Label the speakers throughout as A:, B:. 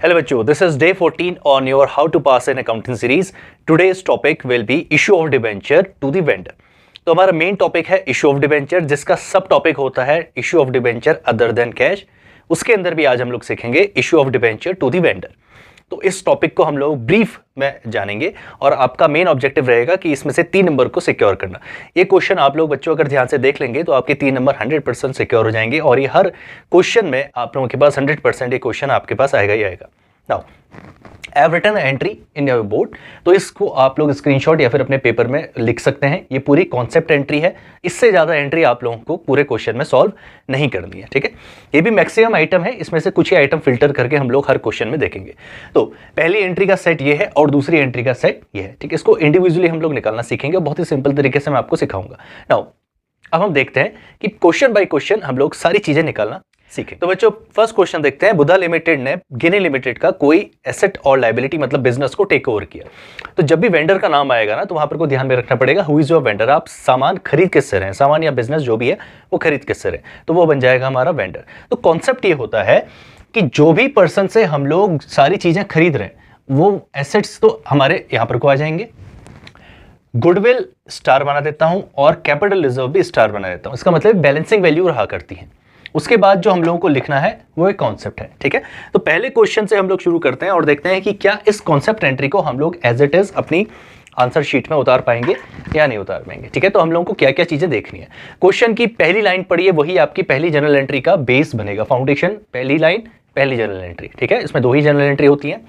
A: Hello बच्चों, this is day 14 on your how to pass an accounting series. Today's topic will be issue of debenture to the vendor. तो हमारा main topic है issue of debenture, जिसका सब topic होता है issue of debenture other than cash. उसके अंदर भी आज हम लोग सीखेंगे issue of debenture to the vendor. तो इस टॉपिक को हम लोग ब्रीफ में जानेंगे और आपका मेन ऑब्जेक्टिव रहेगा कि इसमें से 3 नंबर को सिक्योर करना। ये क्वेश्चन आप लोग बच्चों अगर ध्यान से देख लेंगे तो आपके 3 नंबर 100% सिक्योर हो जाएंगे और ये हर क्वेश्चन में आप लोगों के पास 100% ये क्वेश्चन आपके पास आएगा ही आएगा। Now I have written entry in your board, तो इसको आप लोग स्क्रीनशॉट या फिर अपने पेपर में लिख सकते हैं। ये पूरी कॉन्सेप्ट एंट्री है, इससे ज़्यादा एंट्री आप लोगों को पूरे क्वेश्चन में सॉल्व नहीं करनी है, ठीक है। ये भी मैक्सिमम आइटम है, इसमें से कुछ ही आइटम फिल्टर करके हम लोग हर क्वेश्चन में देखेंगे। तो पहली एंट्री का सेट ये है और दूसरी एंट्री का सेट ये है, ठीक है। इसको इंडिविजुअली हम लोग निकालना सीखेंगे, बहुत ही सिंपल तरीके से मैं आपको सिखाऊंगा। नाउ अब हम देखते हैं कि क्वेश्चन बाय क्वेश्चन हम लोग सारी चीजें निकालना सीखें। तो बच्चों फर्स्ट क्वेश्चन देखते हैं। बुधा लिमिटेड ने गिनी लिमिटेड का कोई एसेट और लायबिलिटी मतलब बिजनेस को टेक ओवर किया। तो जब भी वेंडर का नाम आएगा ना तो वहां पर को ध्यान में रखना पड़ेगा हु इज योर वेंडर। आप सामान खरीद किससे रहे हैं, सामान या बिजनेस जो भी है वो खरीद किससे रहे, तो वो बन जाएगा हमारा वेंडर। तो कॉन्सेप्ट ये होता है कि जो भी पर्सन से हम लोग सारी चीजें खरीद रहे हैं वो एसेट्स तो हमारे यहां पर को आ जाएंगे। गुडविल स्टार बना देता हूं और कैपिटल रिजर्व भी स्टार बना देता हूं, इसका मतलब बैलेंसिंग वैल्यू रहा करती है। उसके बाद जो हम लोगों को लिखना है वो एक कॉन्सेप्ट है, ठीक है। तो पहले क्वेश्चन से हम लोग शुरू करते हैं और देखते हैं कि क्या इस कॉन्सेप्ट एंट्री को हम लोग एज इट इज अपनी आंसर शीट में उतार पाएंगे या नहीं उतार पाएंगे, ठीक है। तो हम लोगों को क्या क्या चीजें देखनी है। क्वेश्चन की पहली लाइन पढ़िए, वही आपकी पहली जनरल एंट्री का बेस बनेगा, फाउंडेशन। पहली लाइन पहली जनरल एंट्री, ठीक है। इसमें 2 ही जनरल एंट्री होती है।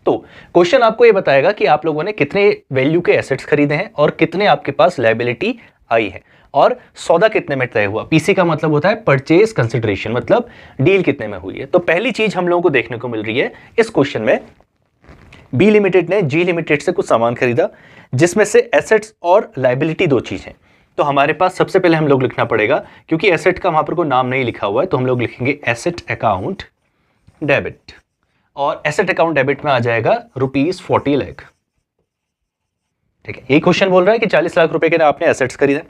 A: तो क्वेश्चन आपको ये बताएगा कि आप लोगों ने कितने वैल्यू के एसेट्स खरीदे हैं और कितने आपके पास लायबिलिटी आई है और सौदा कितने में तय हुआ। पीसी का मतलब होता है परचेज कंसिडरेशन, मतलब डील कितने में हुई है। तो पहली चीज हम लोगों को देखने को मिल रही है इस क्वेश्चन में, बी लिमिटेड ने जी लिमिटेड से कुछ सामान खरीदा जिसमें से एसेट्स और लायबिलिटी 2 चीज हैं। तो हमारे पास सबसे पहले हम लोग लिखना पड़ेगा, क्योंकि एसेट का वहां पर कोई नाम नहीं लिखा हुआ है, तो हम लोग लिखेंगे एसेट अकाउंट डेबिट और एसेट अकाउंट डेबिट में आ जाएगा ₹40 लाख, ठीक है। यही क्वेश्चन बोल रहा है कि 40 लाख रुपए के आपने एसेट्स खरीदे।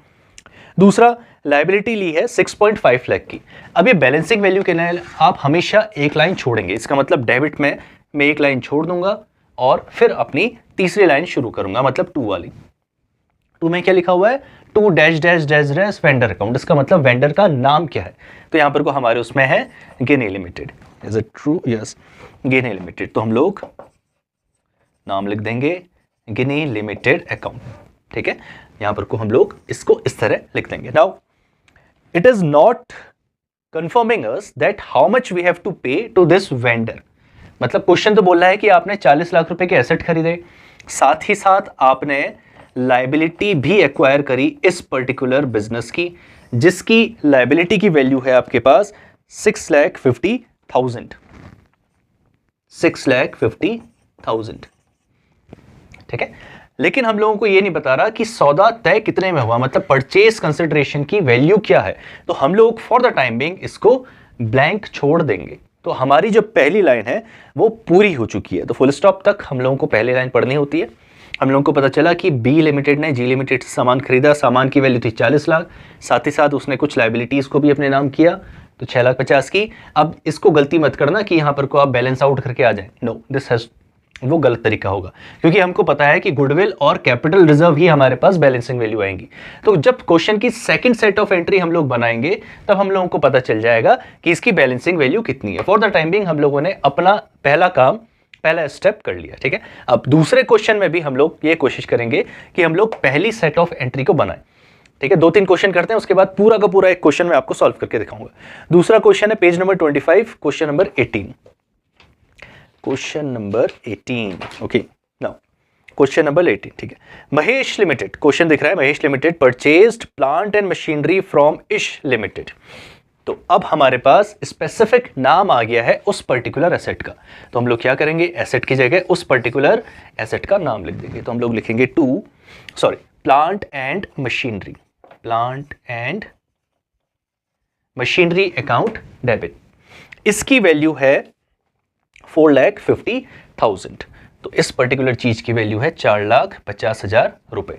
A: दूसरा लायबिलिटी ली है 6.5 लाख की। अब ये बैलेंसिंग वैल्यू के लिए आप हमेशा एक लाइन छोड़ेंगे, इसका मतलब डेबिट में मैं एक लाइन छोड़ दूंगा और फिर अपनी तीसरी लाइन शुरू करूंगा, मतलब 2 वाली। 2 में क्या लिखा हुआ है, 2 dash dash dash dash vendor account, इसका मतलब वेंडर का नाम क्या है। तो यहां पर को हमारे उसमें है Guinea limited. Is it true? Yes, Guinea limited. तो हम लोग नाम लिख देंगे गिनी लिमिटेड अकाउंट, ठीक है। यहां पर को हम लोग इसको इस तरह लिख देंगे। Now it is not confirming us that how much we have to pay to this vendor. मतलब क्वेश्चन तो बोल रहा है कि आपने 40 लाख रुपए के एसेट खरीदे, साथ ही साथ आपने लायबिलिटी भी एक्वायर करी इस पर्टिकुलर बिजनेस की, जिसकी लायबिलिटी की वैल्यू है आपके पास 6,50,000, 6,50,000, ठीक है। लेकिन हम लोगों को ये नहीं बता रहा कि सौदा तय कितने में हुआ, मतलब परचेज कंसिडरेशन की वैल्यू क्या है। तो हम लोग फॉर द टाइम बिंग इसको ब्लैंक छोड़ देंगे। तो हमारी जो पहली लाइन है वो पूरी हो चुकी है। तो फुल स्टॉप तक हम लोगों को पहली लाइन पढ़नी होती है। हम लोगों को पता चला कि बी लिमिटेड ने जी लिमिटेड से सामान खरीदा, सामान की वैल्यू थी 40 लाख, साथ ही साथ उसने कुछ लायबिलिटीज को भी अपने नाम किया, तो 6,50,000 की। अब इसको गलती मत करना कि यहां पर को आप बैलेंस आउट करके आ जाए, नो, दिस हैज, वो गलत तरीका होगा, क्योंकि हमको पता है कि गुडविल और कैपिटल रिजर्व ही हमारे पास बैलेंसिंग वैल्यू आएंगी। तो जब क्वेश्चन की सेकंड सेट ऑफ एंट्री हम लोग बनाएंगे तब हम लोगों को पता चल जाएगा कि इसकी बैलेंसिंग वैल्यू कितनी है। फॉर द टाइम बिंग हम लोगों ने अपना पहला काम, पहला स्टेप कर लिया, ठीक है। अब दूसरे क्वेश्चन में भी हम लोग ये कोशिश करेंगे कि हम लोग पहली सेट ऑफ एंट्री को बनाएं, ठीक है। 2-3 क्वेश्चन करते हैं, उसके बाद पूरा का पूरा एक क्वेश्चन मैं आपको सॉल्व करके दिखाऊंगा। दूसरा क्वेश्चन है page number 25, question number 18, question number 18, okay. Now question number 18, ठीक है। महेश लिमिटेड, क्वेश्चन दिख रहा है, Mahesh limited purchased plant and machinery from Ish limited. तो अब हमारे पास स्पेसिफिक नाम आ गया है उस पर्टिकुलर एसेट का। तो हम लोग क्या करेंगे, एसेट की जगह उस पर्टिकुलर एसेट का नाम लिख देंगे। तो हम लोग लिखेंगे plant and machinery, plant and machinery account debit. इसकी वैल्यू है 4,50,000। तो इस पर्टिकुलर चीज की वैल्यू है 4,50,000 रुपए।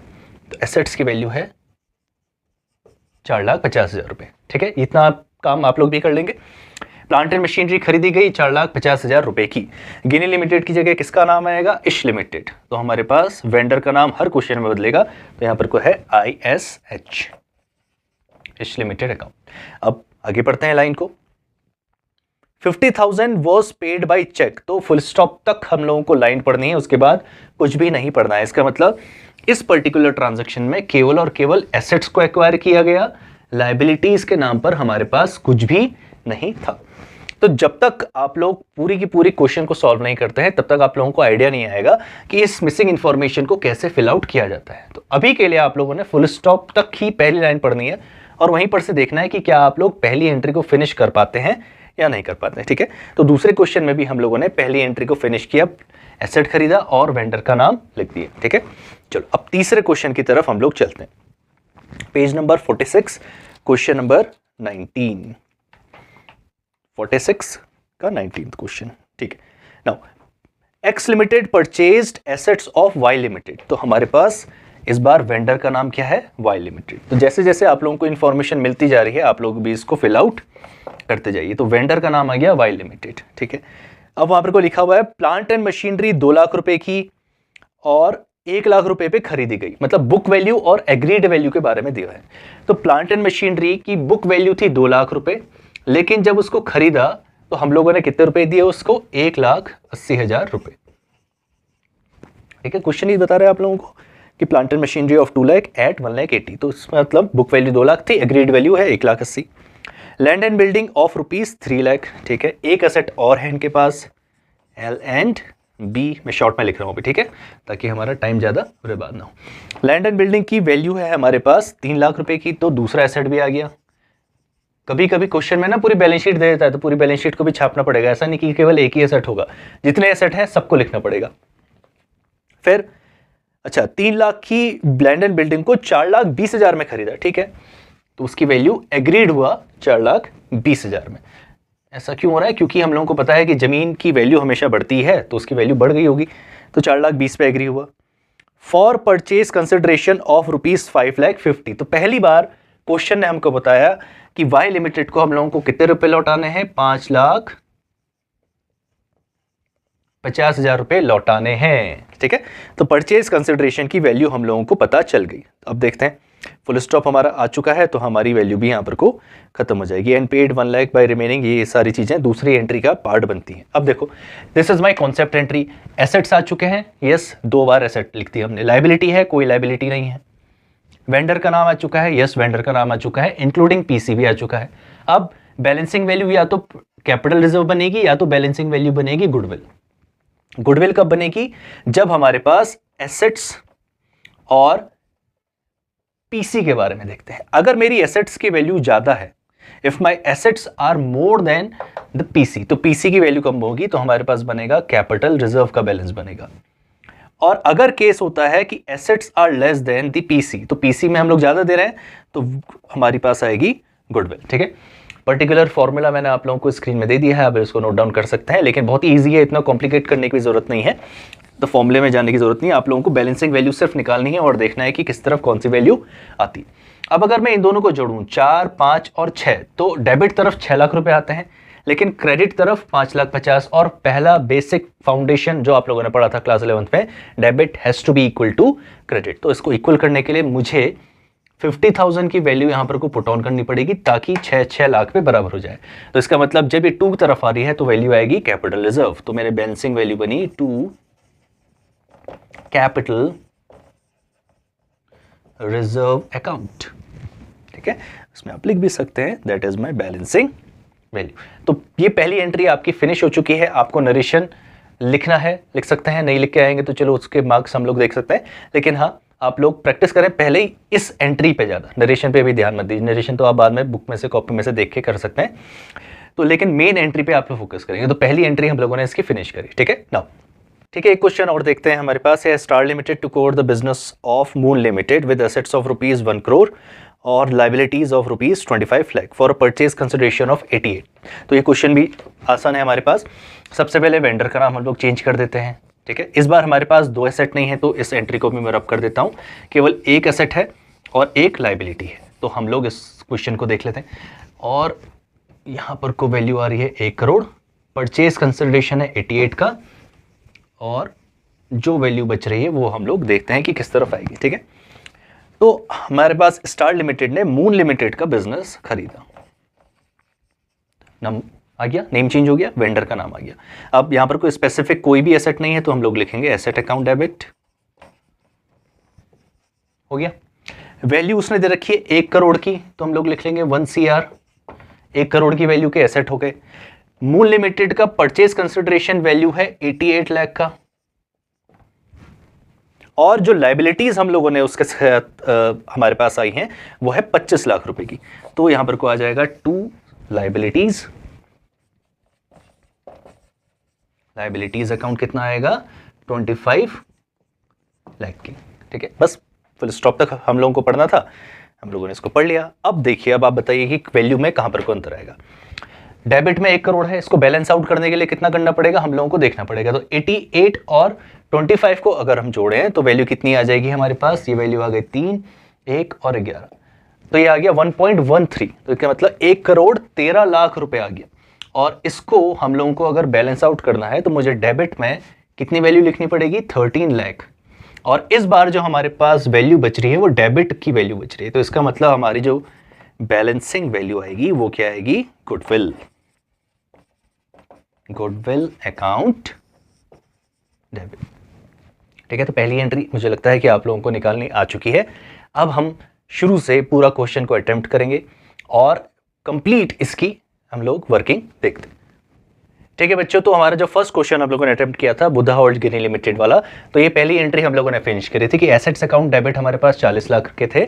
A: तो एसेट्स की वैल्यू है 4,50,000 रुपए, ठीक है। इतना काम आप लोग भी कर लेंगे। प्लांट एंड मशीनरी खरीदी गई 4,50,000 रुपए की। गिनी लिमिटेड की जगह किसका नाम आएगा? इश लिमिटेड। तो हमारे पास वेंडर का नाम हर क्वेश्चन में बदलेगा, तो यहाँ पर को है ISH, इश लिमिटेड अकाउंट। अब आगे पढ़ते हैं लाइन को। 50,000 वॉज पेड बाई चेक, तो फुल स्टॉप तक हम लोगों को लाइन पढ़नी है, उसके बाद कुछ भी नहीं पढ़ना है। इसका मतलब इस पर्टिकुलर ट्रांजैक्शन में केवल और केवल एसेट्स को एक्वायर किया गया, लायबिलिटीज के नाम पर हमारे पास कुछ भी नहीं था। तो जब तक आप लोग पूरी की पूरी क्वेश्चन को सॉल्व नहीं करते हैं, तब तक आप लोगों को आइडिया नहीं आएगा कि इस मिसिंग इंफॉर्मेशन को कैसे फिल आउट किया जाता है। तो अभी के लिए आप लोगों ने फुल स्टॉप तक ही पहली लाइन पढ़नी है और वहीं पर से देखना है कि क्या आप लोग पहली एंट्री को फिनिश कर पाते हैं या नहीं कर पाते हैं, ठीक है। तो दूसरे क्वेश्चन में भी हम लोगों ने पहली एंट्री को फिनिश किया, एसेट खरीदा और वेंडर का नाम लिख दिया, ठीक है। चलो अब तीसरे क्वेश्चन की तरफ हम लोग चलते हैं। पेज नंबर 46, क्वेश्चन नंबर 19, 46 का 19th क्वेश्चन, ठीक है। Now X limited purchased assets of Y limited, तो हमारे पास इस बार वेंडर का नाम क्या है? Y limited. तो जैसे जैसे आप लोगों को इंफॉर्मेशन मिलती जा रही है, आप लोग भी इसको फिल आउट करते जाइए। तो वेंडर का नाम आ गया वाई लिमिटेड, ठीक है। अब वहां पर को लिखा हुआ है प्लांट एंड मशीनरी 2 लाख रुपए की और 1 लाख रुपए पे खरीदी गई, मतलब बुक वैल्यू और एग्रीड वैल्यू के बारे में दिया है। तो प्लांट एंड मशीनरी की बुक वैल्यू थी 2 लाख रुपए, लेकिन जब उसको खरीदा तो हम लोगों ने कितने रुपए दिए उसको? 1,80,000 रुपए, ठीक है। क्वेश्चन ही बता रहे हैं आप लोगों को कि plant and machinery of 2 lakh at 1,80,000, तो इसमें मतलब बुक वैल्यू 2 लाख थी, एग्रीड वैल्यू है 1,80,000। Land and building of rupees 3 lakh, ठीक है। एक एसेट और है इनके पास, L&B, मैं शॉर्ट में लिख रहा हूँ अभी, ठीक है, ताकि हमारा टाइम ज़्यादा बर्बाद ना हो। लैंड एंड बिल्डिंग की वैल्यू है हमारे पास 3 लाख रुपए की, तो दूसरा एसेट भी आ गया। कभी कभी क्वेश्चन में ना पूरी बैलेंस शीट दे देता है, तो पूरी बैलेंस शीट को भी छापना पड़ेगा, ऐसा नहीं कि केवल एक ही एसेट होगा, जितने एसेट हैं सबको लिखना पड़ेगा। फिर अच्छा 3 लाख की लैंड एंड बिल्डिंग को 4,20,000 में खरीदा, ठीक है, तो उसकी वैल्यू एग्रीड हुआ 4,20,000 में। ऐसा क्यों हो रहा है? क्योंकि हम लोगों को पता है कि जमीन की वैल्यू हमेशा बढ़ती है, तो उसकी वैल्यू बढ़ गई होगी, तो 4,20,000 पे एग्री हुआ। फॉर परचेज कंसिडरेशन ऑफ ₹5,50,000, तो पहली बार क्वेश्चन ने हमको बताया कि वाई लिमिटेड को हम लोगों को कितने रुपए लौटाने हैं? 5,50,000 रुपए लौटाने हैं, ठीक है। तो परचेज कंसिडरेशन की वैल्यू हम लोगों को पता चल गई। अब देखते हैं, फुल स्टॉप हमारा आ चुका है, तो हमारी वैल्यू भी यहाँ पर को खत्म हो जाएगी। And paid 1 lakh by remaining, ये सारी चीजें दूसरी एंट्री का पार्ट बनती हैं। अब देखो, this is my concept entry. Assets आ चुके हैं, यस, 2 बार एसेट लिख दी हमने। लायबिलिटी है, कोई लायबिलिटी नहीं है। वेंडर का नाम आ चुका है, यस, वेंडर का नाम आ चुका है, इंक्लूडिंग पीसी भी आ चुका है। अब बैलेंसिंग वैल्यू या तो कैपिटल रिजर्व बनेगी या तो बैलेंसिंग वैल्यू बनेगी गुडविल। गुडविल कब बनेगी? जब हमारे पास एसेट्स और पीसी के बारे में देखते हैं। अगर मेरी एसेट्स की वैल्यू ज्यादा है, if my assets are more than the PC, तो पीसी की वैल्यू कम होगी, तो हमारे पास बनेगा कैपिटल रिजर्व का बैलेंस बनेगा। और अगर केस होता है कि assets are less than the PC, तो पीसी में हम लोग ज्यादा दे रहे हैं, तो हमारी पास आएगी गुडविल, ठीक है। पर्टिकुलर फॉर्मूला मैंने आप लोगों को स्क्रीन में दे दिया है, आप इसको नोट डाउन कर सकते हैं, लेकिन बहुत ईजी है, इतना कॉम्प्लिकेट करने की जरूरत नहीं है, तो फॉर्मूले में जाने की जरूरत नहीं है। आप लोगों को बैलेंसिंग वैल्यू सिर्फ निकालनी है और देखना है कि किस तरफ कौन सी वैल्यू आती है। अब अगर मैं इन दोनों को जोड़ूं 4, 5 और 6, तो डेबिट तरफ 6 लाख रुपए आते हैं, लेकिन क्रेडिट तरफ 5,50,000। और पहला बेसिक फाउंडेशन जो आप लोगों ने पढ़ा था क्लास 11th में, debit has to be equal to credit. तो इसको इक्वल करने के लिए मुझे 50,000 की वैल्यू यहां पर को पुट ऑन करनी पड़ेगी, ताकि 6 लाख पे बराबर हो जाए। तो इसका मतलब जब ये 2 तरफ आ रही है तो वैल्यू आएगी कैपिटल रिजर्व। तो मेरे बैलेंसिंग वैल्यू बनी 2 कैपिटल रिजर्व अकाउंट, ठीक है। इसमें आप लिख भी सकते हैं that is my balancing value. तो ये पहली एंट्री आपकी फिनिश हो चुकी है। आपको नरेशन लिखना है, लिख सकते हैं, नहीं लिख के आएंगे तो चलो उसके मार्क्स हम लोग देख सकते हैं, लेकिन हाँ आप लोग प्रैक्टिस करें पहले ही इस एंट्री पे ज्यादा, नरेशन पे भी ध्यान मत दीजिए। नरेशन तो आप बाद में बुक में से, कॉपी में से देख के कर सकते हैं, तो लेकिन मेन एंट्री पे आप लोग फोकस करेंगे। तो पहली एंट्री हम लोगों ने इसकी फिनिश करी, ठीक है। नाउ ठीक है, एक क्वेश्चन और देखते हैं। हमारे पास है Star Limited to acquire the business of Moon limited with assets of ₹1 crore और liabilities of ₹25 lakh for a purchase consideration of 88। तो ये क्वेश्चन भी आसान है हमारे पास। सबसे पहले वेंडर का नाम हम लोग चेंज कर देते हैं, ठीक है। इस बार हमारे पास 2 एसेट नहीं है, तो इस एंट्री को भी मैं रब कर देता हूं, केवल एक एसेट है और एक लाइबिलिटी है। तो हम लोग इस क्वेश्चन को देख लेते हैं। और यहाँ पर को वैल्यू आ रही है 1 करोड़, परचेज कंसिडरेशन है 88 का, और जो वैल्यू बच रही है वो हम लोग देखते हैं कि किस तरफ आएगी। ठीक है, तो हमारे पास स्टार लिमिटेड ने मून लिमिटेड का बिजनेस खरीदा, नाम आ गया, नेम चेंज हो गया, वेंडर का नाम आ गया। अब यहां पर कोई स्पेसिफिक कोई भी एसेट नहीं है तो हम लोग लिखेंगे एसेट अकाउंट डेबिट, हो गया। वैल्यू उसने दे रखी है 1 करोड़ की, तो हम लोग लिख लेंगे 1 CR, 1 करोड़ की वैल्यू के एसेट हो गए। मून लिमिटेड का परचेज कंसिडरेशन वैल्यू है 88 लाख का, और जो लाइबिलिटीज हम लोगों ने उसके साथ हमारे पास आई हैं वो है 25 लाख रुपए की, तो यहां पर को आ जाएगा 2 लाइबिलिटीज, लाइबिलिटीज अकाउंट कितना आएगा 25 लाख की। ठीक है, बस फुल स्टॉप तक हम लोगों को पढ़ना था, हम लोगों ने इसको पढ़ लिया। अब देखिए, अब आप बताइए कि वैल्यू में कहां पर को अंतर आएगा। डेबिट में 1 करोड़ है, इसको बैलेंस आउट करने के लिए कितना करना पड़ेगा, हम लोगों को देखना पड़ेगा। तो 88 और 25 को अगर हम जोड़ें तो वैल्यू कितनी आ जाएगी हमारे पास, ये वैल्यू आ गई 3, 1 और 11, तो ये आ गया 1.13, तो क्या मतलब 1 करोड़ 13 लाख रुपए आ गया। और इसको हम लोगों को अगर बैलेंस आउट करना है तो मुझे डेबिट में कितनी वैल्यू लिखनी पड़ेगी, 13 लाख, और इस बार जो हमारे पास वैल्यू बच रही है वो डेबिट की वैल्यू बच रही है, तो इसका मतलब हमारी जो बैलेंसिंग वैल्यू आएगी वो क्या आएगी, गुडविल, गुडविल अकाउंट डेबिट। ठीक है, तो पहली एंट्री मुझे लगता है कि आप लोगों को निकालनी आ चुकी है। अब हम शुरू से पूरा क्वेश्चन को अटेम्प्ट करेंगे और कंप्लीट इसकी हम लोग वर्किंग देखते हैं। ठीक है बच्चों, तो हमारा जो फर्स्ट क्वेश्चन हम लोगों ने अटेम्प्ट किया था बुधा होल्ड गिनी लिमिटेड वाला, तो ये पहली एंट्री हम लोगों ने फिनिश करी थी कि एसेट्स अकाउंट डेबिट हमारे पास 40 लाख के थे,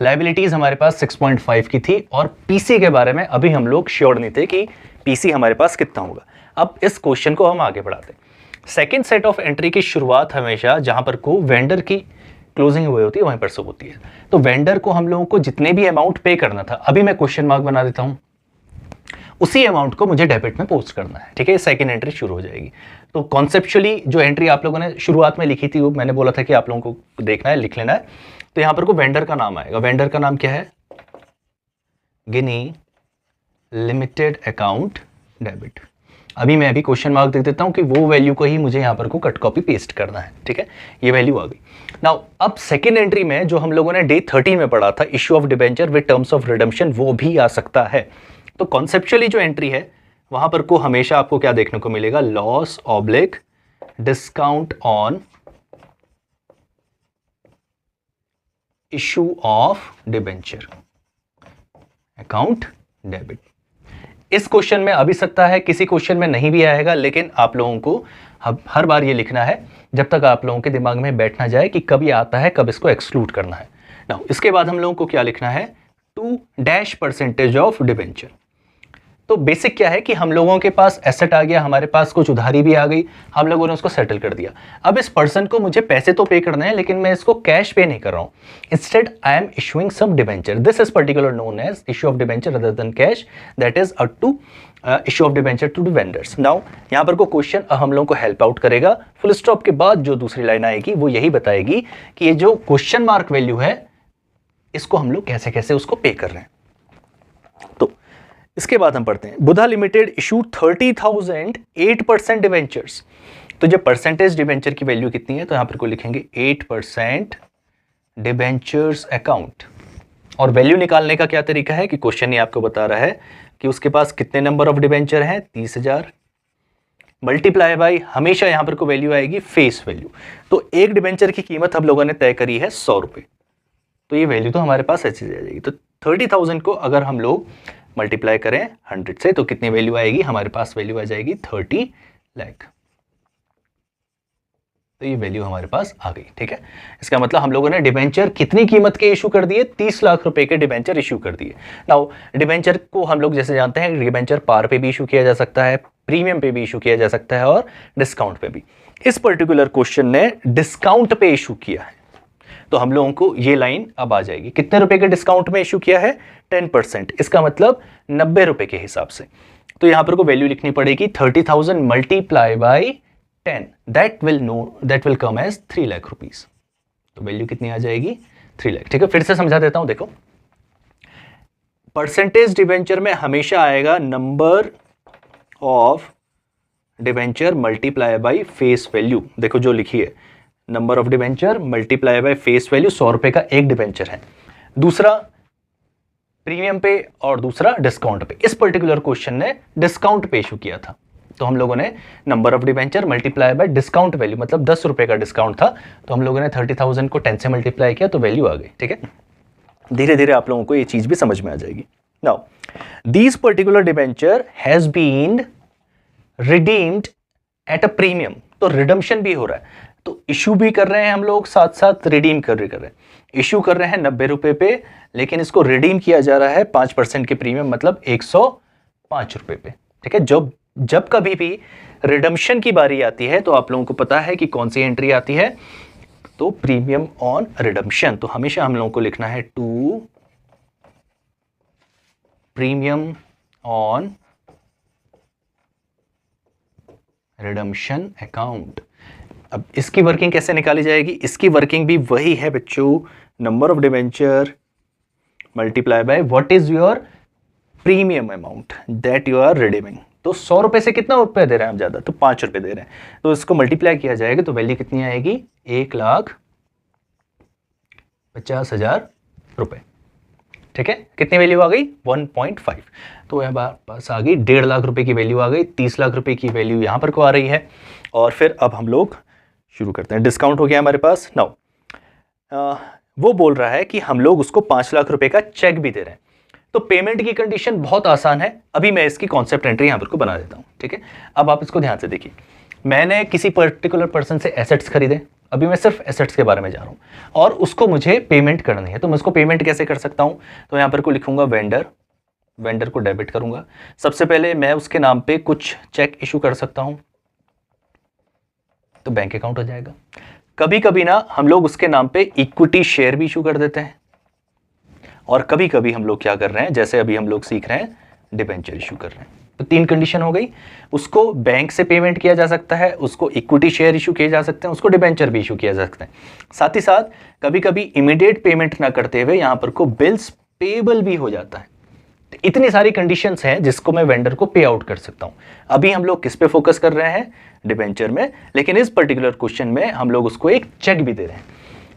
A: लाइबिलिटीज हमारे पास 6.5 की थी, और पीसी के बारे में अभी हम लोग श्योर नहीं थे कि पीसी हमारे पास कितना होगा। अब इस क्वेश्चन को हम आगे बढ़ाते हैं। सेकेंड सेट ऑफ एंट्री की शुरुआत हमेशा जहां पर को वेंडर की क्लोजिंग हुई होती है वहीं पर से होती है, तो वेंडर को हम लोगों को जितने भी अमाउंट पे करना था, अभी मैं क्वेश्चन मार्क बना देता हूं, उसी अमाउंट को मुझे डेबिट में पोस्ट करना है। ठीक है, सेकंड एंट्री शुरू हो जाएगी। तो कॉन्सेप्चुअली जो एंट्री आप लोगों ने शुरुआत में लिखी थी वो मैंने बोला था कि आप लोगों को देखना है, लिख लेना है। तो यहां पर को वेंडर का नाम आएगा, वेंडर का नाम क्या है, गिनी लिमिटेड अकाउंट डेबिट। अभी मैं क्वेश्चन मार्क देख देता हूं कि वो वैल्यू को ही मुझे यहां पर को कट कॉपी पेस्ट करना है। ठीक है, ये वैल्यू आ गई। नाउ अब सेकेंड एंट्री में जो हम लोगों ने डे 13 में पढ़ा था, issue of debenture with terms of redemption, वो भी आ सकता है। तो कॉन्सेप्चुअली जो एंट्री है वहां पर को हमेशा आपको क्या देखने को मिलेगा, loss oblique discount on issue of debenture account debit. इस क्वेश्चन में आ भी सकता है, किसी क्वेश्चन में नहीं भी आएगा, लेकिन आप लोगों को हर बार ये लिखना है जब तक आप लोगों के दिमाग में बैठ ना जाए कि कब ये आता है, कब इसको एक्सक्लूड करना है। नाउ इसके बाद हम लोगों को क्या लिखना है, 2% ऑफ डिबेंचर। तो बेसिक क्या है कि हम लोगों के पास एसेट आ गया, हमारे पास कुछ उधारी भी आ गई, हम लोगों ने उसको सेटल कर दिया। अब इस पर्सन को मुझे पैसे तो पे करने हैं, लेकिन मैं इसको कैश पे नहीं कर रहा हूं, instead I am issuing some debenture, this is particular known as issue of debenture other than cash, that is to issue of debenture to the vendors. Now यहां पर को क्वेश्चन हम लोगों को हेल्प आउट करेगा। फुल स्टॉप के बाद जो दूसरी लाइन आएगी वो यही बताएगी कि ये जो क्वेश्चन मार्क वैल्यू है इसको हम लोग कैसे कैसे उसको पे कर रहे हैं। तो इसके बाद हम पढ़ते हैं, बुधा लिमिटेड इशू 30,000 8% डिवेंचर्स। तो जब परसेंटेज डिवेंचर की वैल्यू कितनी है, तो यहां पर को लिखेंगे 8% डिवेंचर्स अकाउंट। और वैल्यू निकालने का क्या तरीका है कि क्वेश्चन ही आपको बता रहा है कि उसके पास कितने नंबर ऑफ डिवेंचर हैं, 30,000 मल्टीप्लाई बाई, हमेशा यहां पर को वैल्यू आएगी फेस वैल्यू। तो एक डिवेंचर की कीमत हम लोगों ने तय करी है 100 रुपए, तो ये वैल्यू तो हमारे पास ऐसी आ जाएगी। तो 30,000 को अगर हम लोग मल्टीप्लाई करें 100 से तो कितनी वैल्यू आएगी, हमारे पास वैल्यू आ जाएगी 30 लाख। तो ये वैल्यू हमारे पास आ गई। ठीक है, इसका मतलब हम लोगों ने डिबेंचर कितनी कीमत के इशू कर दिए, 30 लाख रुपए के डिबेंचर इशू कर दिए। नाउ डिबेंचर को हम लोग जैसे जानते हैं, डिबेंचर पार पे भी इशू किया जा सकता है, प्रीमियम पे भी इशू किया जा सकता है और डिस्काउंट पे भी। इस पर्टिकुलर क्वेश्चन ने डिस्काउंट पे इशू किया है, तो हम लोगों को ये लाइन अब आ जाएगी, कितने रुपए के डिस्काउंट में इशू किया है, 10%, इसका मतलब 90 रुपए के हिसाब से। तो यहां पर को वैल्यू लिखनी पड़ेगी 30,000 multiply by 10, that will come as 3 lakh rupees. तो वैल्यू कितनी आ जाएगी, 3 लाख। ठीक है, फिर से समझा देता हूं, देखो परसेंटेज डिबेंचर में हमेशा आएगा number of debenture multiply by face value. देखो जो लिखी है, number of debenture multiply by face value. 100 रुपए का एक डिबेंचर है, दूसरा प्रीमियम पे और दूसरा डिस्काउंट पे। इस पर्टिकुलर क्वेश्चन ने डिस्काउंट पे इशू किया था, तो हम लोगों ने number of debenture multiply bye discount value, मतलब 10 रुपए का डिस्काउंट था, तो हम लोगों ने 30,000 को 10 से मल्टीप्लाई किया तो वैल्यू आ गई। ठीक है, धीरे धीरे आप लोगों को ये चीज भी समझ में आ जाएगी। Now this particular debenture has been redeemed at a premium, तो रिडम्पशन भी हो रहा है, तो इशू भी कर रहे हैं हम लोग, साथ साथ रिडीम कर रहे हैं। इशू कर रहे हैं 90 रुपए पे, लेकिन इसको रिडीम किया जा रहा है 5% के प्रीमियम, मतलब 105 रुपए पे। ठीक है, जब कभी भी रिडम्पशन की बारी आती है तो आप लोगों को पता है कि कौन सी एंट्री आती है, तो प्रीमियम ऑन रिडम्पशन। तो हमेशा हम लोगों को लिखना है to premium on redemption account. अब इसकी वर्किंग कैसे निकाली जाएगी? इसकी वर्किंग भी वही है बच्चों, number of debenture multiply by what is your premium amount that you are redeeming. तो 100 रुपए से कितना रुपए दे रहे हैं हम ज्यादा, तो 5 रुपए दे रहे हैं, तो इसको मल्टीप्लाई किया जाएगा तो वैल्यू कितनी आएगी? 1,50,000 रुपए। ठीक है, कितनी वैल्यू आ गई? 1.5। तो यहाँ पास आ गई 1.5 लाख रुपए की वैल्यू आ गई, 30 लाख रुपए की वैल्यू यहाँ पर को आ रही है। और फिर अब हम लोग शुरू करते हैं। डिस्काउंट हो गया हमारे पास। नाउ वो बोल रहा है कि हम लोग उसको 5 लाख रुपए का चेक भी दे रहे हैं। तो पेमेंट की कंडीशन बहुत आसान है, अभी मैं इसकी कॉन्सेप्ट एंट्री यहाँ पर को बना देता हूँ। ठीक है, अब आप इसको ध्यान से देखिए। मैंने किसी पर्टिकुलर पर्सन से एसेट्स खरीदे, अभी मैं सिर्फ एसेट्स के बारे में जा रहा हूँ, और उसको मुझे पेमेंट करनी है। तो मैं उसको पेमेंट कैसे कर सकता हूँ? तो यहाँ पर को लिखूंगा वेंडर को डेबिट करूंगा। सबसे पहले मैं उसके नाम पे कुछ चेक इशू कर सकता हूँ, तो बैंक अकाउंट हो जाएगा। कभी कभी ना हम लोग उसके नाम पे इक्विटी शेयर भी इशू कर देते हैं, और कभी कभी हम लोग क्या कर रहे हैं, जैसे अभी हम लोग सीख रहे हैं, डिबेंचर इशू कर रहे हैं। तो 3 कंडीशन हो गई। उसको बैंक से पेमेंट किया जा सकता है, उसको इक्विटी शेयर इशू किए जा सकते हैं, उसको डिबेंचर भी इशू किया जा सकता है। साथ ही साथ कभी कभी इमीडिएट पेमेंट ना करते हुए यहाँ पर को बिल्स पेएबल भी हो जाता है। तो इतनी सारी कंडीशंस हैं जिसको मैं वेंडर को पे आउट कर सकता हूँ। अभी हम लोग किस पे फोकस कर रहे हैं? डिबेंचर में, लेकिन इस पर्टिकुलर क्वेश्चन में हम लोग उसको एक चेक भी दे रहे हैं।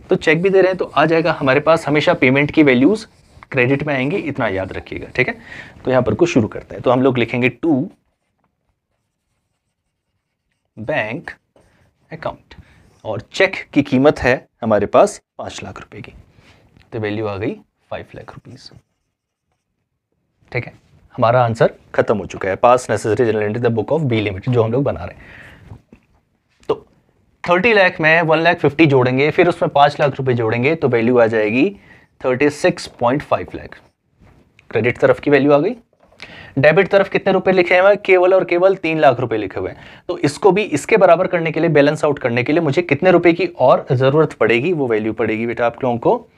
A: तो चेक भी दे रहे हैं तो आ जाएगा हमारे पास हमेशा पेमेंट की वैल्यूज क्रेडिट में आएंगी, इतना याद रखिएगा। ठीक है, तो यहां पर कुछ शुरू करते हैं। तो हम लोग लिखेंगे टू बैंक अकाउंट, और चेक की कीमत है हमारे पास 5 लाख रुपए की, तो वैल्यू आ गई 5 लाख रुपीज। ठीक है, हमारा आंसर खत्म हो चुका है। Pass necessary journal entry the book of B limited जो हम लोग बना रहे हैं। तो 30 लाख में 1,50,000 जोड़ेंगे, फिर उसमें 5 लाख रुपए जोड़ेंगे, तो वैल्यू आ जाएगी 36.5 लाख। क्रेडिट तरफ की वैल्यू आ गई। डेबिट तरफ कितने रुपए लिखे हुए हैं? केवल और केवल 3 लाख रुपए लिखे हुए हैं। तो इसको भी इसके बराबर करने के लिए, बैलेंस आउट करने के लिए मुझे कितने रुपए की और जरूरत पड़ेगी? वो वैल्यू पड़ेगी बेटा आप लोगों को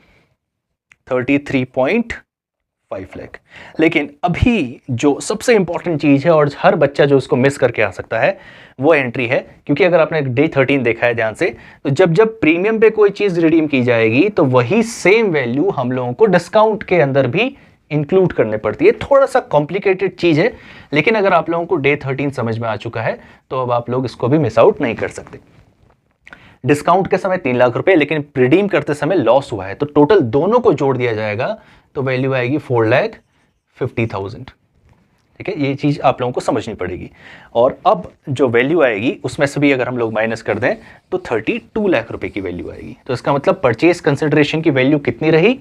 A: 33.5 लाख। लेकिन अभी जो सबसे इंपॉर्टेंट चीज है और हर बच्चा जो उसको मिस करके आ सकता है, वो एंट्री है। क्योंकि अगर आपने डे 13 देखा है ध्यान से, तो जब प्रीमियम पे कोई चीज रिडीम की जाएगी तो वही सेम वैल्यू हम लोगों को डिस्काउंट के अंदर भी इंक्लूड करने पड़ती है। थोड़ा सा कॉम्प्लिकेटेड चीज है, लेकिन अगर आप लोगों को डे 13 समझ में आ चुका है तो अब आप लोग इसको भी मिस आउट नहीं कर सकते। डिस्काउंट के समय 3 लाख रुपए, लेकिन रिडीम करते समय लॉस हुआ है, तो टोटल दोनों को जोड़ दिया जाएगा तो वैल्यू आएगी 4,50,000। ठीक है, ये चीज आप लोगों को समझनी पड़ेगी। और अब जो वैल्यू आएगी उसमें से भी अगर हम लोग माइनस कर दें तो 32 लाख रुपए की वैल्यू आएगी। तो इसका मतलब परचेज कंसिडरेशन की वैल्यू कितनी रही?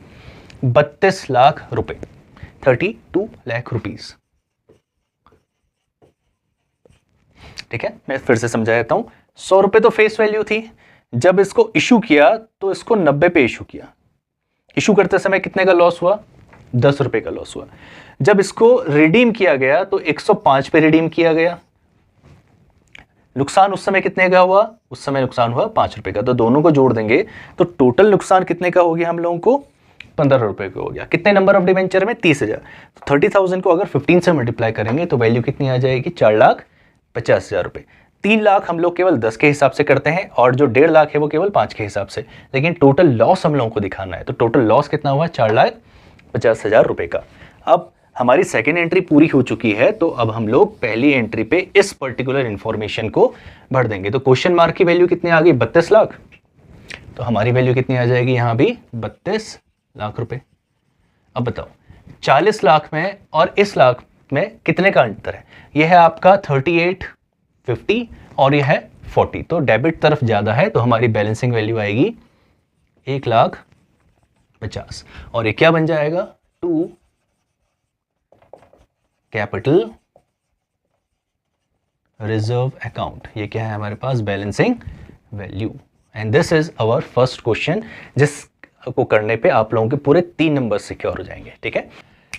A: 32 लाख रुपए, 32 लाख रुपीज। ठीक है, मैं फिर से समझा देता हूं। 100 रुपए तो फेस वैल्यू थी, जब इसको इशू किया तो इसको 90 पे इशू किया। इशू करते समय कितने का लॉस हुआ? 10 रुपए का लॉस हुआ। जब इसको रिडीम किया गया तो 105 पे रिडीम किया गया। नुकसान उस समय कितने का हुआ? उस समय नुकसान हुआ 5 रुपए का। तो दोनों को जोड़ देंगे तो टोटल नुकसान कितने का हो गया हम लोगों को? 15 रुपए का हो गया। कितने नंबर ऑफ डिबेंचर में? 30,000। तो 30,000 को अगर 15 से मल्टीप्लाई करेंगे तो वैल्यू कितनी आ जाएगी? 4,50,000 रुपए। 3 लाख हम लोग केवल 10 के हिसाब से करते हैं, और जो 1.5 लाख है वो केवल 5 के हिसाब से। लेकिन टोटल लॉस हम लोगों को दिखाना है, तो टोटल लॉस कितना हुआ? 4,50,000 रुपए का। अब हमारी सेकेंड एंट्री पूरी हो चुकी है, तो अब हम लोग पहली एंट्री पे इस पर्टिकुलर इंफॉर्मेशन को भर देंगे। तो क्वेश्चन मार्क की वैल्यू कितनी आ गई? 32 लाख। तो हमारी वैल्यू कितनी आ जाएगी यहाँ भी? 32 लाख रुपए। अब बताओ 40 लाख में और इस लाख में कितने का अंतर है? यह है आपका 3850 और यह है 40, तो डेबिट तरफ ज्यादा है, तो हमारी बैलेंसिंग वैल्यू आएगी 1,50,000 और ये क्या बन जाएगा? To capital reserve account. ये क्या है हमारे पास? Balancing value. And this is our first question, जिसको करने पे आप लोगों के पूरे 3 नंबर सिक्योर हो जाएंगे। ठीक है।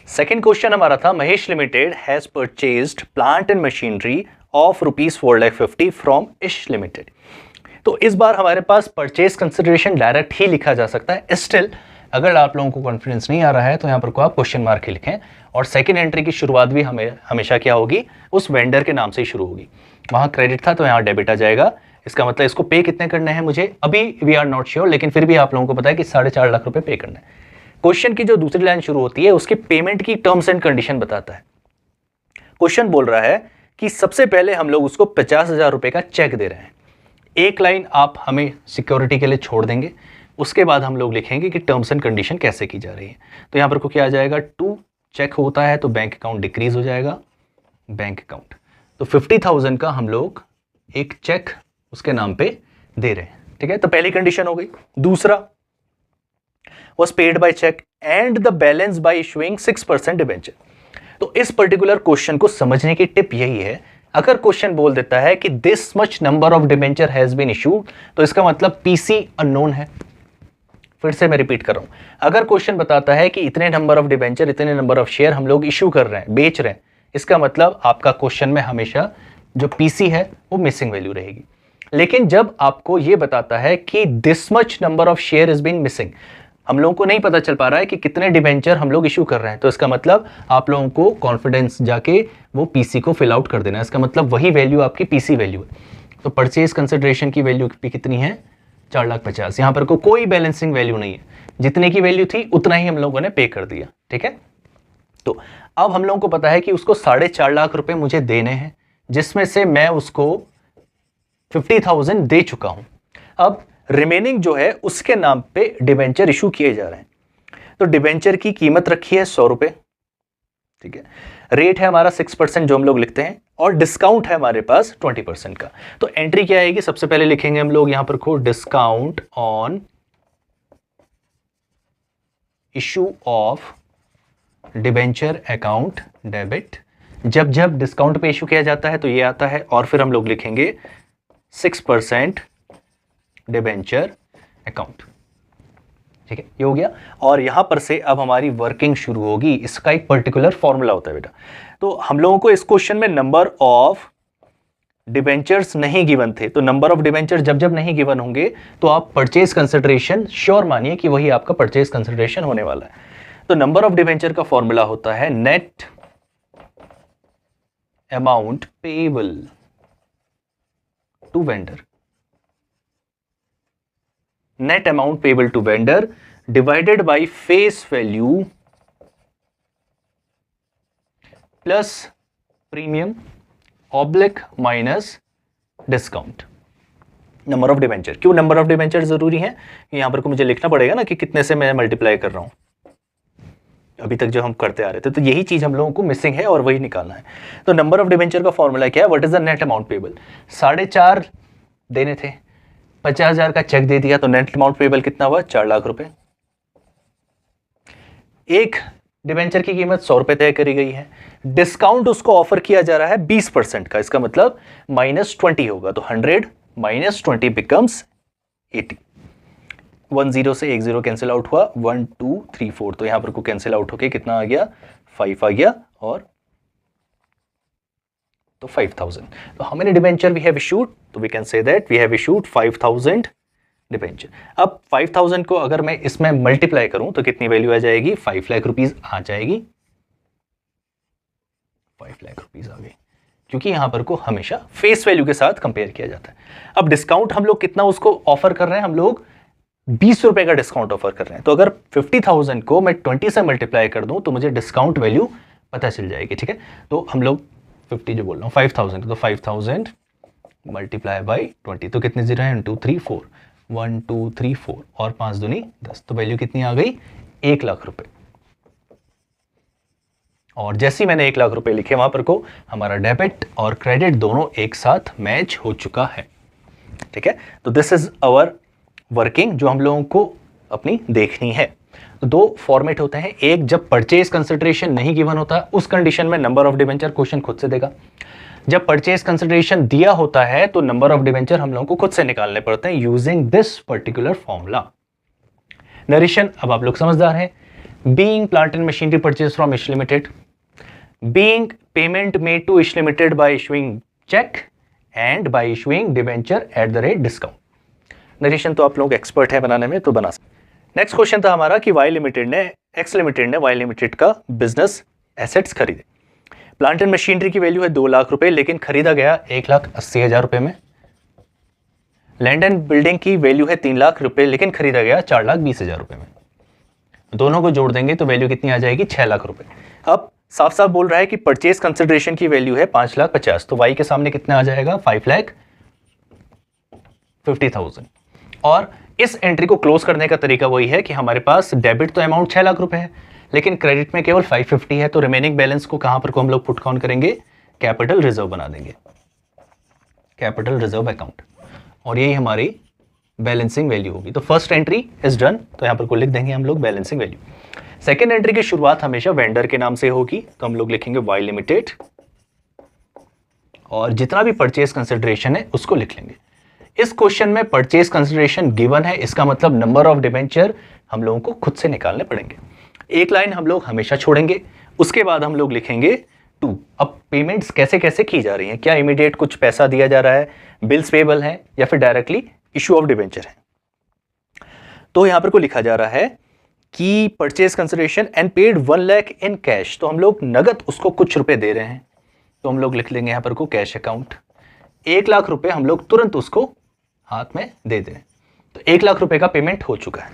A: सेकेंड क्वेश्चन हमारा था, Mahesh limited has purchased plant and machinery of ₹4,50,000 from Ish limited. तो इस बार हमारे पास परचेज कंसिडरेशन डायरेक्ट ही लिखा जा सकता है। स्टिल अगर आप लोगों को कॉन्फिडेंस नहीं आ रहा है तो यहाँ पर को आप क्वेश्चन मार्क ही लिखें, और सेकेंड एंट्री की शुरुआत भी हमें हमेशा क्या होगी? उस वेंडर के नाम से ही शुरू होगी। वहां क्रेडिट था तो यहाँ डेबिट आ जाएगा। इसका मतलब इसको पे कितने करने हैं मुझे? अभी वी आर नॉट श्योर, लेकिन फिर भी आप लोगों को पता है कि 4.5 लाख रुपए पे करना है। क्वेश्चन की जो दूसरी लाइन शुरू होती है उसकी पेमेंट की टर्म्स एंड कंडीशन बताता है। क्वेश्चन बोल रहा है कि सबसे पहले हम लोग उसको 50,000 रुपए का चेक दे रहे हैं। एक लाइन आप हमें सिक्योरिटी के लिए छोड़ देंगे, उसके बाद हम लोग लिखेंगे कि टर्म्स एंड कंडीशन कैसे की जा रही है। तो यहाँ पर को क्या आ जाएगा? टू चेक होता है तो बैंक अकाउंट डिक्रीज हो जाएगा, बैंक अकाउंट। तो 50,000 का हम लोग एक चेक उसके नाम पे दे रहे हैं। ठीक है, तो पहली कंडीशन हो गई। दूसरा, was paid by check and the balance by issuing 6% debenture. तो इस पर्टिकुलर क्वेश्चन को समझने की टिप यही है, अगर क्वेश्चन बोल देता है कि this much number of debenture has been issued, तो इसका मतलब पीसी अननोन है। फिर से मैं रिपीट कर रहा हूं, अगर क्वेश्चन बताता है कि इतने नंबर ऑफ डिबेंचर, इतने नंबर ऑफ शेयर हम लोग इशू कर रहे हैं, बेच रहे हैं, इसका मतलब आपका क्वेश्चन में हमेशा जो पीसी है वो मिसिंग वैल्यू रहेगी। लेकिन जब आपको ये बताता है कि this much number of share is been missing, हम लोगों को नहीं पता चल पा रहा है कि कितने डिबेंचर हम लोग इशू कर रहे हैं, तो इसका मतलब आप लोगों को कॉन्फिडेंस जाके वो पीसी को फिल आउट कर देना है। इसका मतलब वही वैल्यू आपकी पीसी वैल्यू है। तो परचेज कंसिडरेशन की वैल्यू कितनी है? 4,50,000। यहां पर कोई बैलेंसिंग वैल्यू नहीं है, जितने की वैल्यू थी उतना ही हम लोगों ने पे कर दिया। ठीक है, तो अब हम लोगों को पता है कि उसको 4.5 लाख रुपए मुझे देने हैं, जिसमें से मैं उसको 50,000 दे चुका हूं। अब रिमेनिंग जो है उसके नाम पे डिबेंचर इशू किए जा रहे हैं। तो डिबेंचर की कीमत रखी है 100 रुपए। ठीक है, रेट है हमारा 6% जो हम लोग लिखते हैं, और डिस्काउंट है हमारे पास 20% का। तो एंट्री क्या आएगी? सबसे पहले लिखेंगे हम लोग यहां पर को discount on issue of debenture account debit. जब जब डिस्काउंट पे इशू किया जाता है तो ये आता है, और फिर हम लोग लिखेंगे 6% डिबेंचर अकाउंट। ठीक है, ये हो गया। और यहां पर से अब हमारी वर्किंग शुरू होगी। इसका एक पर्टिकुलर फॉर्मूला होता है बेटा। तो हम लोगों को इस क्वेश्चन में नंबर ऑफ डिबेंचर्स नहीं गिवन थे, तो नंबर ऑफ डिबेंचर जब जब नहीं गिवन होंगे तो आप परचेज कंसिडरेशन श्योर मानिए कि वही आपका परचेज कंसिडरेशन होने वाला है। तो नंबर ऑफ डिबेंचर का फॉर्मूला होता है net amount payable to vendor, net amount payable to vendor divided by face value plus premium oblique minus discount. Number of debenture, क्यों नंबर ऑफ डिबेंचर जरूरी है? यहां पर को मुझे लिखना पड़ेगा ना कि कितने से मैं मल्टीप्लाई कर रहा हूं। अभी तक जो हम करते आ रहे थे, तो यही चीज हम लोगों को मिसिंग है और वही निकालना है। तो नंबर ऑफ डिबेंचर का फॉर्मूला क्या है? What is the net amount payable? 4.5 देने थे, 50,000 का चेक दे दिया, तो नेट अमाउंट पेएबल कितना हुआ? 4 लाख रुपए। एक डिबेंचर की कीमत 100 रुपए तय करी गई है, डिस्काउंट उसको ऑफर किया जा रहा है 20% का, इसका मतलब -20 होगा। तो 100 - 20 बिकम्स 80। 10 से 1 0 कैंसिल आउट हुआ, 1 2 3 4, तो यहां पर को कैंसिल आउट होके कितना आ गया? 5 आ गया, और तो 5,000। तो how many debenture we have issued? तो we can say that we have issued 5,000 debenture. अब 5,000 को अगर मैं इसमें मल्टीप्लाई करूं तो कितनी वैल्यू आ जाएगी? 5 लाख रुपीज आ जाएगी। 5 लाख रुपीज आ गई, क्योंकि यहां पर को हमेशा फेस वैल्यू के साथ कंपेयर किया जाता है। अब डिस्काउंट हम लोग कितना उसको ऑफर कर रहे हैं? हम लोग 20 रुपए का डिस्काउंट ऑफर कर रहे हैं। तो अगर 50,000 को मैं 20 से मल्टीप्लाई कर दूं तो मुझे डिस्काउंट वैल्यू पता चल जाएगी, ठीक है। तो हम लोग 50 जो बोल रहा हूँ 5,000, तो 5,000 मल्टीप्लाई बाई 20, तो कितने जीरो हैं 2 3 4, 1 2 3 4 और 5 दूनी 10, तो वैल्यू कितनी आ गई 1 लाख रुपए। और जैसे ही मैंने 1 लाख रुपए लिखे वहां पर को हमारा डेबिट और क्रेडिट दोनों एक साथ मैच हो चुका है, ठीक है। तो दिस इज आवर वर्किंग जो हम लोगों को अपनी देखनी है। तो दो फॉर्मेट होते हैं, एक जब परचेज कंसिडरेशन नहीं गिवन होता उस कंडीशन में नंबर ऑफ डिवेंचर क्वेश्चन खुद से देगा। जब परचेज कंसिडरेशन दिया होता है तो नंबर ऑफ डिवेंचर हम लोगों को खुद से निकालने पड़ते हैं using this particular formula. Narration, अब आप लोग समझदार हैं। Being plant and machinery purchase from Ish Limited, being payment made to Ish Limited by issuing cheque and by issuing debenture at the rate discount. Narration तो आप लोग expert है बनाने में, तो बना सकते। नेक्स्ट क्वेश्चन था हमारा कि वाई लिमिटेड ने एक्स लिमिटेड ने वाई लिमिटेड का बिजनेस एसेट्स खरीदे। प्लांट एंड मशीनरी की वैल्यू है 2 लाख रुपए लेकिन खरीदा गया 1,80,000 रुपए में। लैंड एंड बिल्डिंग की वैल्यू है 3 लाख रुपए लेकिन खरीदा गया 4,20,000 रुपए में। दोनों को जोड़ देंगे तो वैल्यू कितनी आ जाएगी 6 लाख रुपए। अब साफ साफ बोल रहा है कि परचेज कंसिडरेशन की वैल्यू है 5,50,000, तो वाई के सामने कितना आ जाएगा 5,50,000। और इस एंट्री को क्लोज करने का तरीका वही है कि हमारे पास डेबिट तो अमाउंट 6 लाख रुपए है लेकिन क्रेडिट में केवल 550 है, तो रिमेनिंग बैलेंस को कहां पर को हम लोग पुट ऑन करेंगे, कैपिटल रिजर्व बना देंगे, कैपिटल रिजर्व अकाउंट, और यही हमारी बैलेंसिंग वैल्यू होगी। तो फर्स्ट एंट्री इज डन, तो यहां पर को लिख देंगे हम लोग बैलेंसिंग वैल्यू। सेकेंड एंट्री की शुरुआत हमेशा वेंडर के नाम से होगी, तो हम लोग लिखेंगे वाई लिमिटेड और जितना भी परचेज कंसिडरेशन है उसको लिख लेंगे। इस क्वेश्चन में परचेज कंसिडरेशन गिवन है, इसका मतलब नंबर ऑफ डिवेंचर हम लोगों को खुद से निकालने पड़ेंगे। एक लाइन हम लोग हमेशा छोड़ेंगे, उसके बाद हम लोग लिखेंगे 2। अब पेमेंट्स कैसे कैसे की जा रही हैं, क्या इमीडिएट कुछ पैसा दिया जा रहा है, बिल्स पेबल है या फिर डायरेक्टली इशू ऑफ डिवेंचर है। तो यहां पर को लिखा जा रहा है कि purchase consideration and paid 1 lakh in cash, तो हम लोग नगद उसको कुछ रुपए दे रहे हैं, तो हम लोग लिख लेंगे यहां पर को कैश अकाउंट। 1 लाख रुपए हम लोग तुरंत उसको हाथ में दे दें, तो 1 लाख रुपए का पेमेंट हो चुका है।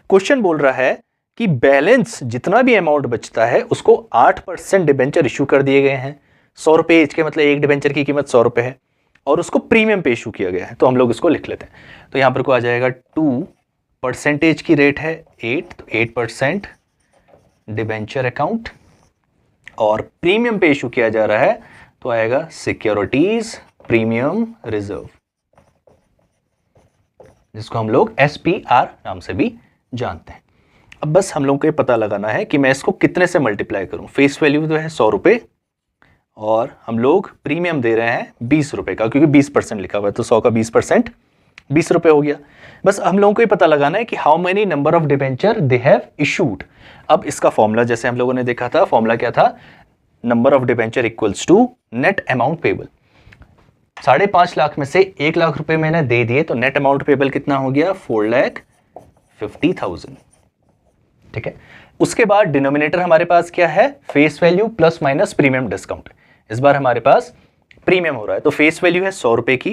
A: क्वेश्चन बोल रहा है कि बैलेंस जितना भी अमाउंट बचता है उसको 8% डिबेंचर इशू कर दिए गए हैं। 100 रुपए के मतलब एक डिबेंचर की कीमत 100 रुपए है और उसको प्रीमियम पे इशू किया गया है, तो हम लोग इसको लिख लेते हैं। तो यहां पर को आ जाएगा 2% की रेट है 8, तो 8% डिबेंचर अकाउंट और प्रीमियम पे इशू किया जा रहा है तो आएगा सिक्योरिटीज प्रीमियम रिजर्व, जिसको हम लोग SPR नाम से भी जानते हैं। अब बस हम लोगों को ये पता लगाना है कि मैं इसको कितने से मल्टीप्लाई करूं। फेस वैल्यू तो है 100 रुपए और हम लोग प्रीमियम दे रहे हैं 20 रुपए का, क्योंकि 20% लिखा हुआ है तो 100 का 20% 20 रुपए हो गया। बस हम लोगों को ये पता लगाना है कि how many number of debenture they have issued. अब इसका फॉर्मूला जैसे हम लोगों ने देखा था, फॉर्मूला क्या था, number of debenture equals to net amount payable. 5.5 lakh में से 1 लाख रुपए मैंने दे दिए तो नेट अमाउंट पेबल कितना हो गया 4,50,000, ठीक है। उसके बाद डिनोमिनेटर हमारे पास क्या है, face value plus minus premium discount. इस बार हमारे पास प्रीमियम हो रहा है, तो फेस वैल्यू है 100 रुपए की,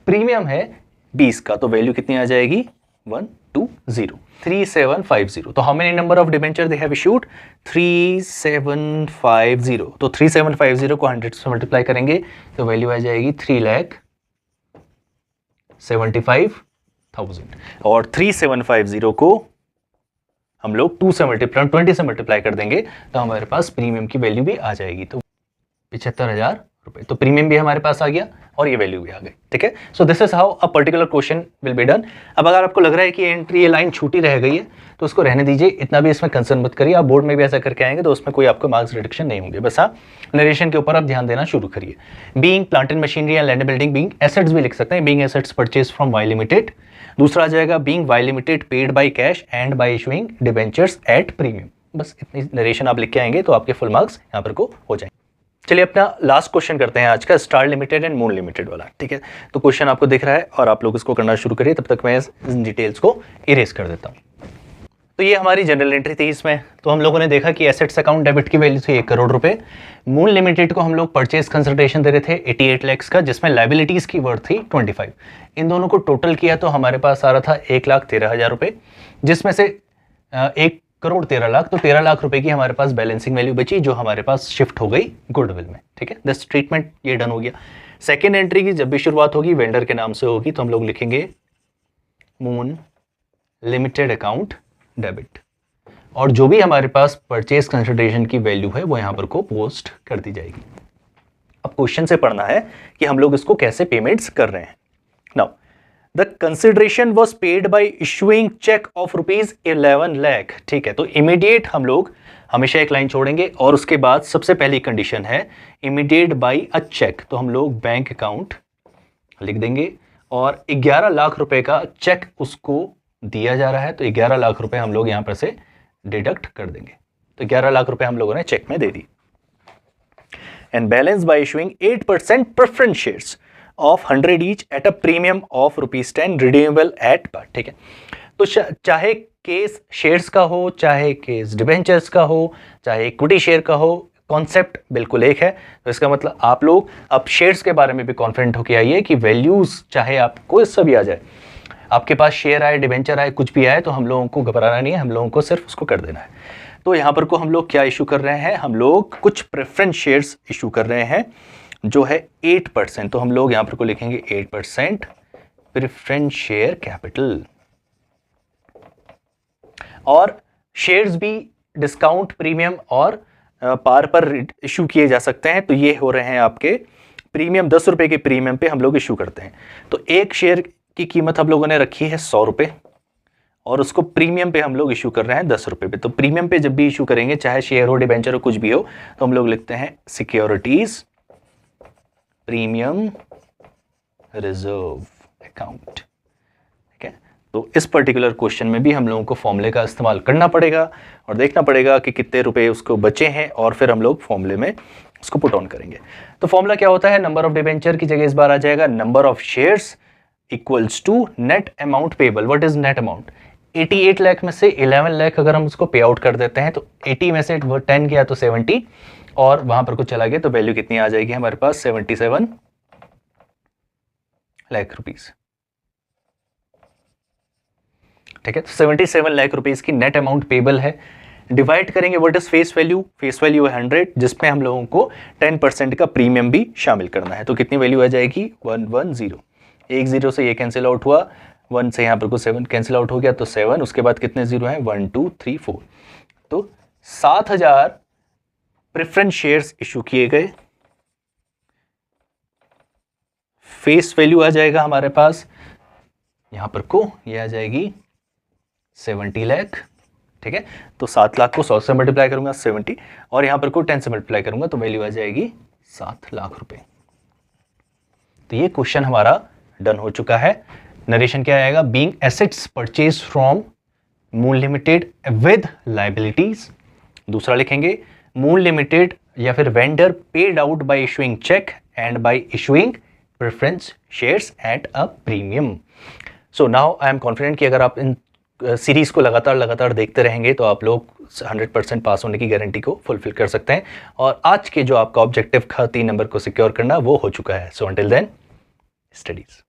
A: प्रीमियम है 20 का, तो वैल्यू कितनी आ जाएगी 3750। तो how many number of debenture they have issued 3750। तो 3750 को 100 से मल्टीप्लाई करेंगे तो वैल्यू आ जाएगी 3,75,000 और 3750 को हम लोग 20 से मल्टीप्लाई कर देंगे तो हमारे पास प्रीमियम की वैल्यू भी आ जाएगी, तो 75,000 रुपए। तो प्रीमियम भी हमारे पास आ गया और ये वैल्यू भी आ गई, ठीक है। So this is how a particular question will be done. अब अगर आपको लग रहा है कि एंट्री ये लाइन छूटी रह गई है तो उसको रहने दीजिए, इतना भी इसमें कंसर्न मत करिए। आप बोर्ड में भी ऐसा करके आएंगे तो उसमें कोई आपको मार्क्स रिडक्शन नहीं होंगे। बस हाँ, नरेशन के ऊपर आप ध्यान देना शुरू करिए। Being plant and machinery and land building, being assets भी लिख सकते हैं, being assets purchase from Y limited. दूसरा आ जाएगा being Y limited paid by cash and by issuing debentures at premium. बस इतनी नरेशन आप लिख के आएंगे तो आपके फुल मार्क्स यहाँ पर को हो जाएंगे। चलिए अपना लास्ट क्वेश्चन करते हैं आज का, star limited and moon limited वाला, ठीक है। तो क्वेश्चन आपको दिख रहा है और आप लोग इसको करना शुरू करिए, तब तक मैं इन डिटेल्स को इरेज कर देता हूँ। तो ये हमारी जनरल एंट्री थी। इसमें तो हम लोगों ने देखा कि एसेट्स अकाउंट डेबिट की वैल्यू थी 1 करोड़ रुपए। मून लिमिटेड को हम लोग परचेज कंसिडरेशन दे रहे थे 88 लाख का, जिसमें लाइबिलिटीज की वर्थ थी 25। इन दोनों को टोटल किया तो हमारे पास आ रहा था 1,13,000 रुपए, जिसमें से 1 करोड़ 13 लाख, तो 13 लाख रुपए की हमारे पास बैलेंसिंग वैल्यू बची, जो हमारे पास शिफ्ट हो गई गुडविल में। ठीक है, दिस ट्रीटमेंट ये डन हो गया। सेकेंड एंट्री की जब भी शुरुआत होगी वेंडर के नाम से होगी, तो हम लोग लिखेंगे मून लिमिटेड अकाउंट डेबिट, और जो भी हमारे पास परचेज कंसिडरेशन की वैल्यू है वो यहां पर को पोस्ट कर दी जाएगी। अब क्वेश्चन से पढ़ना है कि हम लोग इसको कैसे पेमेंट्स कर रहे हैं। Now the consideration was paid by issuing cheque of ₹11 lakh. ठीक है, तो इमीडिएट हम लोग हमेशा एक लाइन छोड़ेंगे, और उसके बाद सबसे पहली कंडीशन है इमीडिएट बाई अ चेक, तो हम लोग बैंक अकाउंट लिख देंगे, और 11 लाख रुपए का चेक उसको दिया जा रहा है, तो 11 लाख रुपए हम लोग यहां पर से डिडक्ट कर देंगे। तो 11 लाख रुपए हम लोगों ने चेक में दे दी। And balance by issuing 8% preference shares of 100 each at a premium of ₹10 redeemable at par. ठीक है, तो चाहे केस शेयर्स का हो, चाहे केस डिबेंचर्स का हो, चाहे इक्विटी शेयर का हो, कॉन्सेप्ट बिल्कुल एक है। तो इसका मतलब आप लोग अब शेयर्स के बारे में भी कॉन्फिडेंट होकर आइए कि वैल्यूज चाहे आपको इससे भी आ जाए, आपके पास शेयर आए, डिबेंचर आए, कुछ भी आए, तो हम लोगों को घबराना नहीं है, हम लोगों को सिर्फ उसको कर देना है। तो यहाँ पर को हम लोग क्या इशू कर रहे हैं, हम लोग कुछ प्रेफरेंस शेयर्स इशू कर रहे हैं जो है 8%, तो हम लोग यहाँ पर को लिखेंगे 8% प्रेफरेंस शेयर कैपिटल। और शेयर्स भी डिस्काउंट, प्रीमियम और पार पर इशू किए जा सकते हैं, तो ये हो रहे हैं आपके प्रीमियम। 10 रुपए के प्रीमियम पे हम लोग इशू करते हैं। तो एक शेयर की कीमत हम लोगों ने रखी है 100 रुपए, और उसको प्रीमियम पे हम लोग इशू कर रहे हैं 10 रुपए पे। तो प्रीमियम पे जब भी इशू करेंगे, चाहे शेयर हो, डिबेंचर हो, कुछ भी हो, तो हम लोग लिखते हैं सिक्योरिटीज प्रीमियम रिजर्व अकाउंट। ठीक है, तो इस पर्टिकुलर क्वेश्चन में भी हम लोगों को फॉर्मूले का इस्तेमाल करना पड़ेगा और देखना पड़ेगा कि कितने रुपए उसको बचे हैं, और फिर हम लोग फॉर्मूले में उसको पुट ऑन करेंगे। तो फॉर्मूला क्या होता है, नंबर ऑफ डिबेंचर की जगह इस बार आ जाएगा number of shares equals to net amount payable. What is net amount? 88 lakh में से 11 लाख अगर हम उसको पे आउट कर देते हैं, तो 80 में से 10 गया तो 70, और वहां पर कुछ चला गया, तो वैल्यू कितनी आ जाएगी हमारे पास 77 लाख रुपीस। ठीक है, तो 77 लाख रुपीस की नेट अमाउंट पेबल है। डिवाइड करेंगे what is face value, face value है 100, जिसमें हम लोगों को 10% का प्रीमियम भी शामिल करना है। तो कितनी वैल्यू आ जाएगी 110। एक जीरो से ये कैंसिल आउट हुआ, 1 से यहाँ पर को 7 कैंसिल आउट हो गया, तो 7, उसके बाद कितने जीरो हैं 1 2 3 4, तो 7,000 प्रेफरेंस शेयर्स इशू किए गए। फेस वैल्यू आ जाएगा हमारे पास यहाँ पर को, ये आ जाएगी 70 लाख। ठीक है, तो 7 लाख को 100 से मल्टीप्लाई करूंगा 70, और यहाँ पर को 10 से मल्टीप्लाई करूंगा, तो वैल्यू आ जाएगी 7 लाख रुपए। तो ये क्वेश्चन हमारा डन हो चुका है। नरेशन क्या आएगा, being assets purchase from moon limited with liabilities. दूसरा लिखेंगे मून लिमिटेड या फिर vendor paid out by issuing cheque and by issuing preference shares at a premium. So now I am confident कि अगर आप इन सीरीज को लगातार देखते रहेंगे तो आप लोग 100% पास होने की गारंटी को फुलफिल कर सकते हैं। और आज के जो आपका ऑब्जेक्टिव था 3 नंबर को सिक्योर करना, वो हो चुका है। So until then studies.